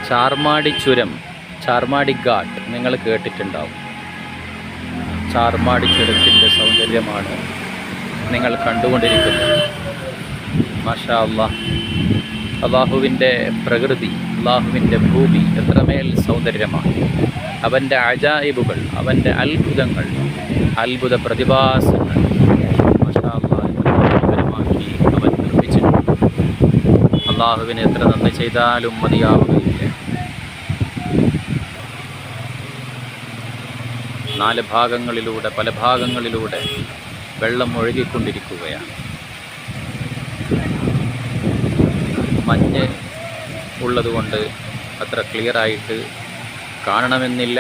ചാർമാടി ചുരം, ചാർമാടി ഘാട്ട് നിങ്ങൾ കേട്ടിട്ടുണ്ടാവും. ചാർമാടി ചുരത്തിൻ്റെ സൗന്ദര്യമാണ് നിങ്ങൾ കണ്ടുകൊണ്ടിരിക്കുന്നത്. മാഷാ അല്ലാഹ്, അള്ളാഹുവിൻ്റെ പ്രകൃതി, അള്ളാഹുവിൻ്റെ ഭൂമി എത്രമേൽ സൗന്ദര്യമാണ്. അവൻ്റെ അജായിബുകൾ, അവൻ്റെ അത്ഭുതങ്ങൾ, അത്ഭുത പ്രതിഭാസങ്ങൾ മാഷാ അല്ലാഹ് എത്ര മനോഹരമാക്കി അവൻ നിർമ്മിച്ചിട്ടുണ്ട്. അള്ളാഹുവിന് എത്ര നന്ദി ചെയ്താലും മതിയാവുകയില്ല. 4 ഭാഗങ്ങളിലൂടെ, പല ഭാഗങ്ങളിലൂടെ വെള്ളം ഒഴുകിക്കൊണ്ടിരിക്കുകയാണ്. മഞ്ഞ് ഉള്ളതുകൊണ്ട് അത്ര ക്ലിയറായിട്ട് കാണണമെന്നില്ല.